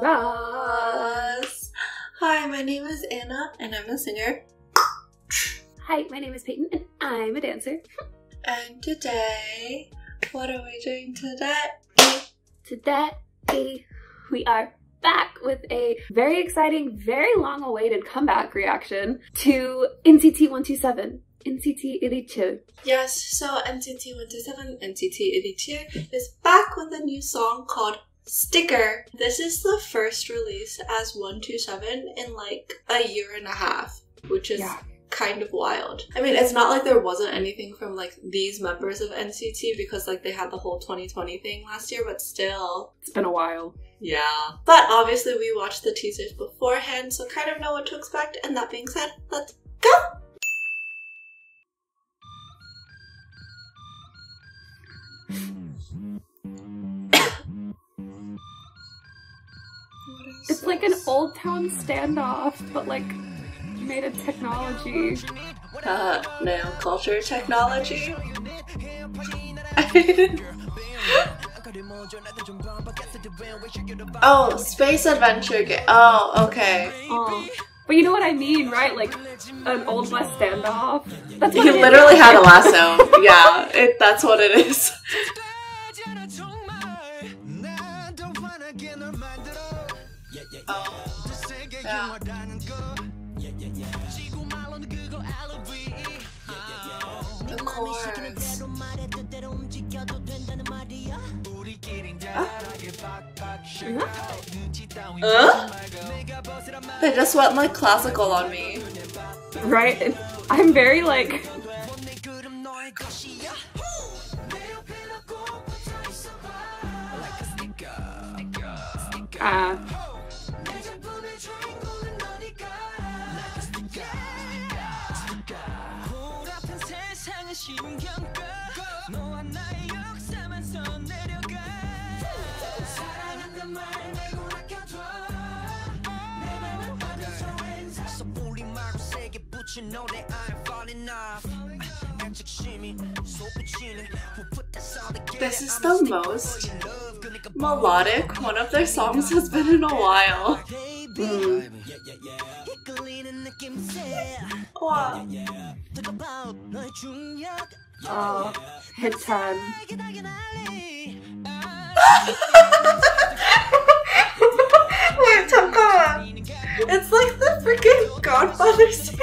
Ross. Hi, my name is Anna and I'm a singer. Hi, my name is Peyton and I'm a dancer. And today, what are we doing today? Today, we are back with a very exciting, very long-awaited comeback reaction to NCT 127. NCT 127. Yes, so NCT 127, NCT 127 is back with a new song called Sticker. This is the first release as 127 in like a year and a half, which is kind of wild. I mean, it's not like there wasn't anything from like these members of NCT because like they had the whole 2020 thing last year, but still. It's been a while. Yeah. But obviously we watched the teasers beforehand, so kind of know what to expect. And that being said, let's go! It's like an Old Town standoff, but like made of technology. Nail culture technology. Oh, space adventure game. Oh, okay. Oh. But you know what I mean, right? Like an Old West standoff. That's what he literally had a lasso. Yeah, that's what it is. Oh, yeah. The chords. They just went like classical on me. Right? I'm very like... This is the most melodic one of their songs has been in a while. Wow. Oh, hit 10. Wait, 잠깐만. It's like the freaking Godfather scene.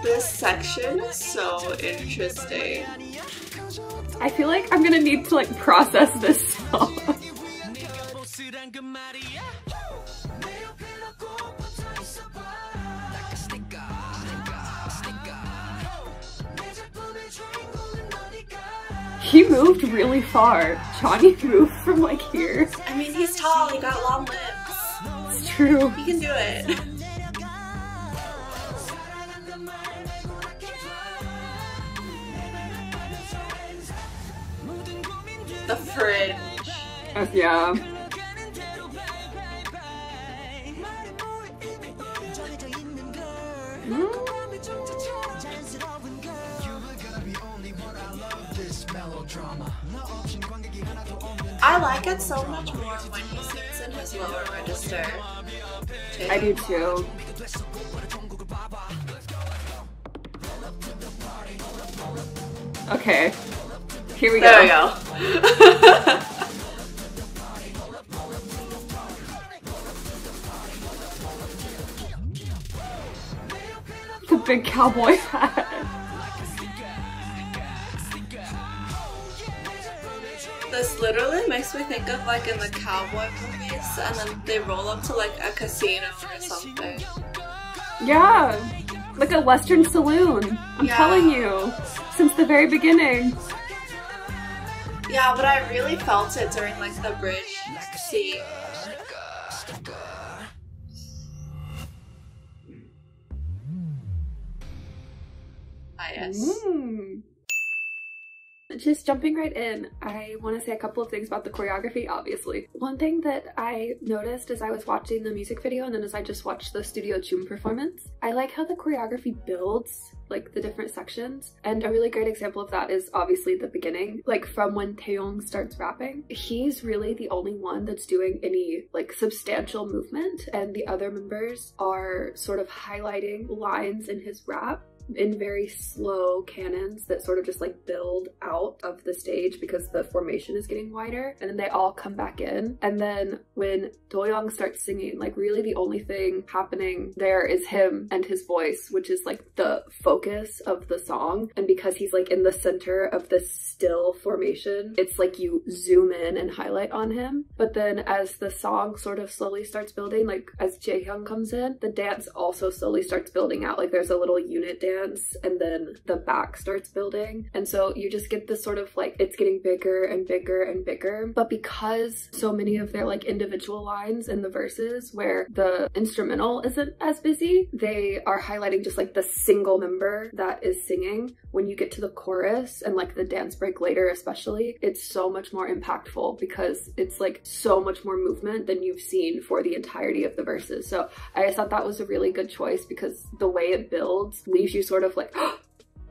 This section is so interesting. I feel like I'm gonna need to like process this song. He moved really far. Johnny moved from like here. I mean, he's tall, he got long lips. It's true. He can do it. The fridge. Yeah. I like it so much more when he sings in his lower register. I do too. Okay. Here we go. There we go. The big cowboy hat. This literally makes me think of like in the cowboy movies and then they roll up to like a casino or something. Yeah, like a Western saloon. I'm telling you, since the very beginning. Yeah, but I really felt it during like the bridge scene. Ah, yes. Just jumping right in, I want to say a couple of things about the choreography, obviously. One thing that I noticed as I was watching the music video and then as I just watched the Studio Choom performance, I like how the choreography builds like the different sections, and a really great example of that is obviously the beginning, like from when Taeyong starts rapping. He's really the only one that's doing any like substantial movement, and the other members are sort of highlighting lines in his rap in very slow cannons that sort of just like build out of the stage because the formation is getting wider, and then they all come back in. And then when Doyoung starts singing, like really the only thing happening there is him and his voice, which is like the focus of the song. And because he's like in the center of this still formation, it's like you zoom in and highlight on him. But then as the song sort of slowly starts building, like as Jaehyung comes in, the dance also slowly starts building out. Like there's a little unit dance and then the back starts building, and so you just get this sort of like it's getting bigger and bigger and bigger. But because so many of their like individual lines in the verses where the instrumental isn't as busy, they are highlighting just like the single member that is singing. When you get to the chorus and like the dance break later especially, it's so much more impactful because it's like so much more movement than you've seen for the entirety of the verses. So I just thought that was a really good choice because the way it builds leaves you sort of like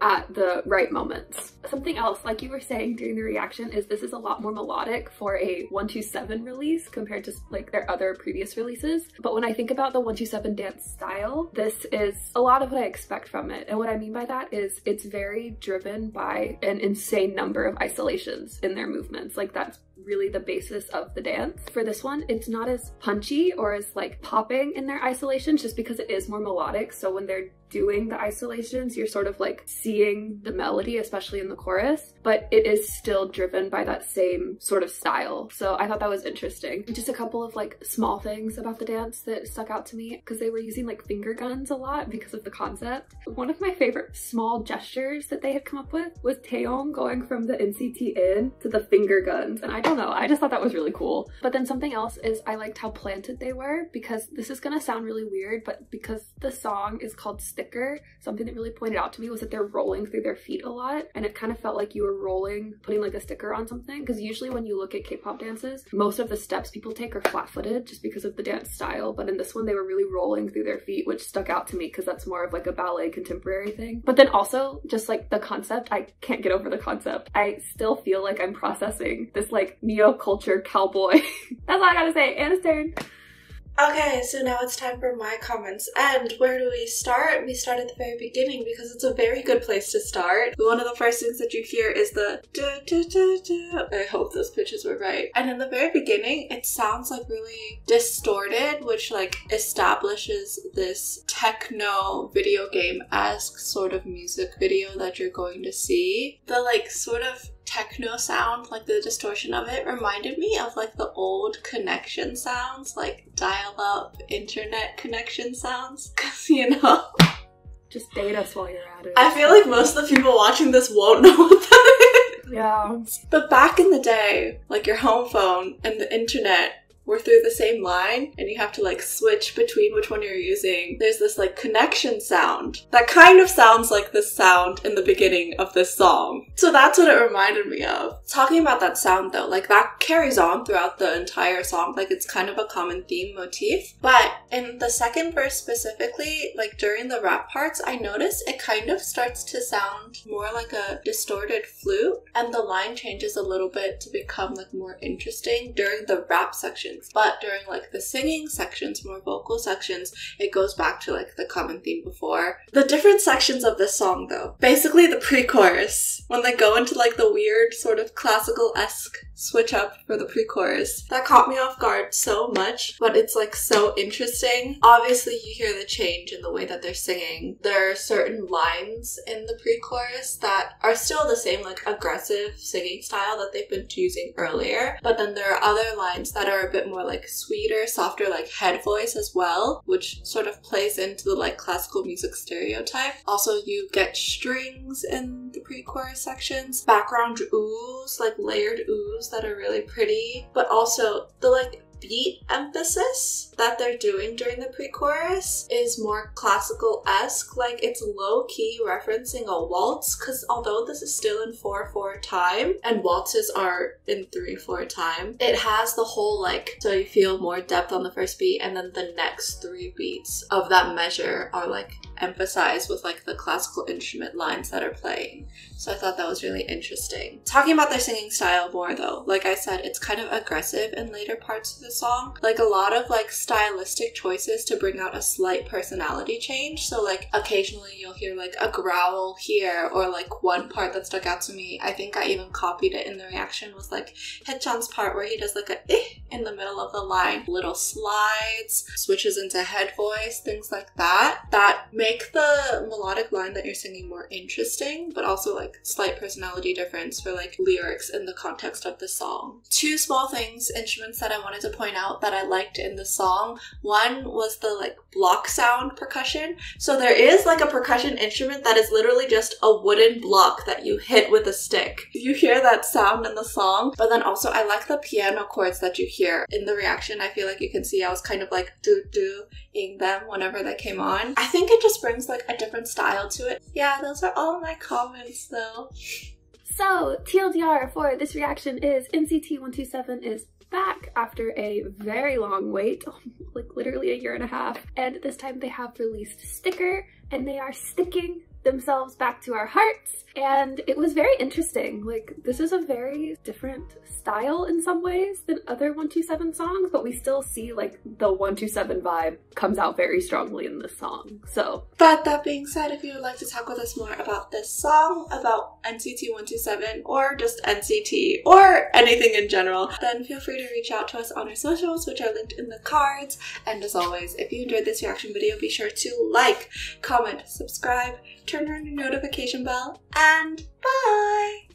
at the right moments. Something else, like you were saying during the reaction, is this is a lot more melodic for a 127 release compared to like their other previous releases. But when I think about the 127 dance style, this is a lot of what I expect from it. And what I mean by that is it's very driven by an insane number of isolations in their movements. Like that's really the basis of the dance. For this one, it's not as punchy or as like popping in their isolations just because it is more melodic. So when they're doing the isolations, you're sort of like seeing the melody, especially in the chorus, but it is still driven by that same sort of style. So I thought that was interesting. Just a couple of like small things about the dance that stuck out to me because they were using like finger guns a lot because of the concept. One of my favorite small gestures that they had come up with was Taeyong going from the NCT in to the finger guns, and I don't know, I just thought that was really cool. But then something else is I liked how planted they were, because this is gonna sound really weird, but because the song is called Sticker, something that really pointed out to me was that they're rolling through their feet a lot, and it kind of felt like you were rolling, putting like a sticker on something, because usually when you look at K-pop dances, most of the steps people take are flat-footed just because of the dance style, but in this one they were really rolling through their feet, which stuck out to me because that's more of like a ballet contemporary thing. But then also just like the concept, I can't get over the concept. I still feel like I'm processing this like neo-culture cowboy. That's all I gotta say. Anna's turn. Okay, so now it's time for my comments. And where do we start? We start at the very beginning because it's a very good place to start. One of the first things that you hear is the da-da-da-da. I hope those pitches were right. And in the very beginning, it sounds like really distorted, which like establishes this techno video game-esque sort of music video that you're going to see. The like sort of techno sound, like the distortion of it, reminded me of like the old connection sounds, like dial-up internet connection sounds, because you know, just date us while you're at it. I feel like most of the people watching this won't know what that is. Yeah. But back in the day, like your home phone and the internet were through the same line and you have to like switch between which one you're using. There's this like connection sound that kind of sounds like the sound in the beginning of this song. So that's what it reminded me of. Talking about that sound though, like that carries on throughout the entire song, like it's kind of a common theme motif. But in the second verse specifically, like during the rap parts, I noticed it kind of starts to sound more like a distorted flute, and the line changes a little bit to become like more interesting during the rap section. But during like the singing sections, more vocal sections, it goes back to like the common theme before. The different sections of this song though, basically the pre-chorus, when they go into like the weird sort of classical-esque switch up for the pre-chorus, that caught me off guard so much, but it's like so interesting. Obviously you hear the change in the way that they're singing. There are certain lines in the pre-chorus that are still the same like aggressive singing style that they've been using earlier, but then there are other lines that are a bit more like sweeter, softer, like head voice as well, which sort of plays into the like classical music stereotype. Also, you get strings in the pre-chorus sections, background oohs, like layered oohs that are really pretty, but also the like beat emphasis that they're doing during the pre-chorus is more classical-esque. Like, it's low-key referencing a waltz, because although this is still in 4/4 time and waltzes are in 3/4 time, it has the whole like, so you feel more depth on the first beat and then the next 3 beats of that measure are like emphasized with like the classical instrument lines that are playing. So I thought that was really interesting. Talking about their singing style more though, like I said, it's kind of aggressive in later parts of the song. Like a lot of like stylistic choices to bring out a slight personality change. So like occasionally you'll hear like a growl here, or like one part that stuck out to me, I think I even copied it in the reaction, was like Haechan's part where he does like a eh in the middle of the line. Little slides, switches into head voice, things like that, that make the melodic line that you're singing more interesting, but also like slight personality difference for like lyrics in the context of the song. 2 small things, instruments that I wanted to point out that I liked in the song. One was the like block sound percussion. So there is like a percussion instrument that is literally just a wooden block that you hit with a stick. You hear that sound in the song, but then also I like the piano chords that you hear in the reaction. I feel like you can see I was kind of like do-do-ing them whenever they came on. I think it just brings like a different style to it. Yeah, those are all my comments though. So, TLDR for this reaction is NCT 127 is back after a very long wait, like literally a year and a half, and this time they have released Sticker, and they are sticking themselves back to our hearts, and it was very interesting. Like, this is a very different style in some ways than other 127 songs, but we still see like the 127 vibe comes out very strongly in this song. So, but that being said, if you would like to talk with us more about this song, about NCT 127, or just NCT, or anything in general, then feel free to reach out to us on our socials, which are linked in the cards. And as always, if you enjoyed this reaction video, be sure to like, comment, subscribe, turn on your notification bell, and bye!